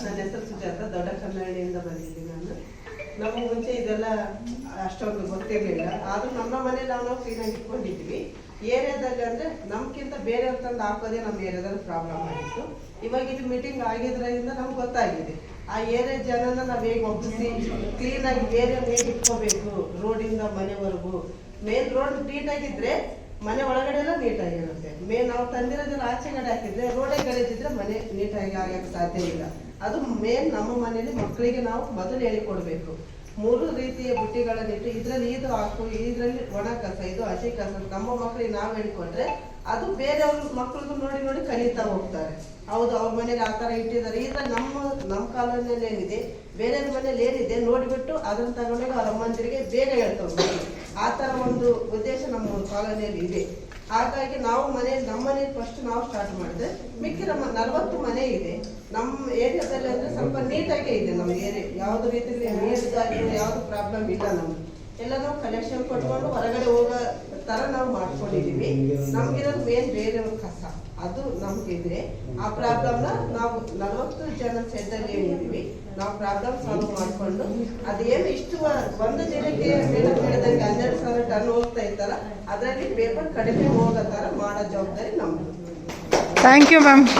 ನನ್ನ ಹೆಸರು ಸುಜಾತ, ದೊಡ್ಡ ಕನ್ನಡಿಯಿಂದ ಬಂದಿದ್ದೀನಿ ನಾನು. ನಮಗೆ ಮುಂಚೆ ಇದೆಲ್ಲ ಅಷ್ಟೊಂದು ಗೊತ್ತಿರಲಿಲ್ಲ. ಆದರೂ ನಮ್ಮ ಮನೆ ನಾವು ಕ್ಲೀನಾಗಿ ಇಟ್ಕೊಂಡಿದ್ವಿ. ಏರಿಯಾದಲ್ಲಿ ಅಂದರೆ ನಮ್ಗಿಂತ ಬೇರೆಯವ್ರ ತಂದು ಹಾಕೋದೇ ನಮ್ಮ ಏರಿಯಾದಲ್ಲಿ ಪ್ರಾಬ್ಲಮ್ ಆಗಿತ್ತು. ಇವಾಗ ಇದು ಮೀಟಿಂಗ್ ಆಗಿದ್ರಿಂದ ನಮ್ಗೆ ಗೊತ್ತಾಗಿದೆ ಆ ಏರಿಯಾ ಜನನ ನಾವು ಹೇಗೆ ಒಪ್ಪಿಸಿ ಕ್ಲೀನಾಗಿ ಏರಿಯಾನ ಹೇಗೆ ಇಟ್ಕೋಬೇಕು. ರೋಡಿಂದ ಮನೆವರೆಗೂ ಮೇನ್ ರೋಡ್ ನೀಟಾಗಿದ್ರೆ ಮನೆ ಒಳಗಡೆ ಎಲ್ಲ ನೀಟಾಗಿರುತ್ತೆ. ನಾವು ತಂದಿರೋದೆಲ್ಲ ಆಚೆ ಕಡೆ ಹಾಕಿದ್ರೆ ರೋಡೇ ಗಲೀಜಿದ್ರೆ ಮನೆ ನೀಟಾಗಿ ಆಗಕ್ಕೆ ಸಾಧ್ಯ ಇಲ್ಲ. ಅದು ಮೇನ್ ನಮ್ಮ ಮನೆಯಲ್ಲಿ ಮಕ್ಕಳಿಗೆ ನಾವು ಮೊದಲು ಹೇಳಿಕೊಡ್ಬೇಕು. 3 ರೀತಿಯ ಬುಟ್ಟಿಗಳನ್ನಿಟ್ಟು ಇದರಲ್ಲಿ ಇದು ಹಾಕು, ಇದರಲ್ಲಿ ಒಣ ಕಸ, ಇದು ಹಸಿ ಕಸ ನಮ್ಮ ಮಕ್ಕಳಿಗೆ ನಾವು ಹೇಳಿಕೊಟ್ರೆ ಅದು ಬೇರೆಯವ್ರ ಮಕ್ಕಳಿಗೂ ನೋಡಿ ನೋಡಿ ಕಲಿತಾ ಹೋಗ್ತಾರೆ. ಹೌದು, ಅವ್ರ ಮನೇಲಿ ಆ ಥರ ಇಟ್ಟಿದ್ದಾರೆ. ಈಗ ನಮ್ಮ ಕಾಲೋನಿಯಲ್ಲಿ ಏನಿದೆ, ಬೇರೆಯವ್ರ ಮನೇಲಿ ಏನಿದೆ ನೋಡಿಬಿಟ್ಟು ಅದನ್ನು ತಗೊಂಡೋಗಿ ಅವ್ರ ಅಮ್ಮಂದಿರಿಗೆ ಬೇರೆ ಹೇಳ್ತಾರೆ. ಆ ಥರ ಒಂದು ಉದ್ದೇಶ ನಮ್ಮ ಕಾಲೋನಿಯಲ್ಲಿ ಇದೆ. ಹಾಗಾಗಿ ನಾವು ನಮ್ಮ ಮನೇಲಿ ಫಸ್ಟ್ ನಾವು ಸ್ಟಾರ್ಟ್ ಮಾಡಿದ್ರೆ ಮಿಕ್ಕಿದ 40 ಮನೆ ಇದೆ ನಮ್ಮ ಏರಿಯಾದಲ್ಲಿ. ಅಂದರೆ ಸ್ವಲ್ಪ ನೀಟಾಗೇ ಇದೆ ನಮ್ಮ ಏರಿಯಾ. ಯಾವುದೇ ರೀತಿಯಲ್ಲಿ ನೀರಿಗಾಗಿ ಯಾವುದು ಪ್ರಾಬ್ಲಮ್ ಇಲ್ಲ. ನಮ್ಗೆ ಎಲ್ಲ ನಾವು ಕಲೆಕ್ಷನ್ ಕೊಟ್ಕೊಂಡು ಹೊರಗಡೆ ಹೋಗೋ ಥರ ನಾವು ಮಾಡ್ಕೊಂಡಿದ್ದೀವಿ. ನಮಗಿರೋದು ಮೇನ್ ಬೇರೆಯವ್ರ ಕಸ ಅದು ನಮಗಿದ್ರೆ ಆ ಪ್ರಾಬ್ಲಮ್ನ ನಾವು 40 ಜನ ಸೆಟ್ಟಲ್ಲಿ ಏನಿದ್ದೀವಿ ನಾವು ಪ್ರಾಬ್ಲಮ್ ಸಾಲ್ವ್ ಮಾಡಿಕೊಂಡು ಅದೇನು ಇಷ್ಟು ಒಂದು ದಿನಕ್ಕೆ ಮೇಡಮ್ ಹೇಳಿದಂಗೆ 12,000 ಟನ್ ಹೋಗ್ತಾ ಇತ್ತಲ್ಲ, ಅದರಲ್ಲಿ ಪೇಪರ್ ಕಡಿಮೆ ಹೋಗೋ ಥರ ಮಾಡೋ ಜವಾಬ್ದಾರಿ ನಮ್ಮದು. Thank you ma'am.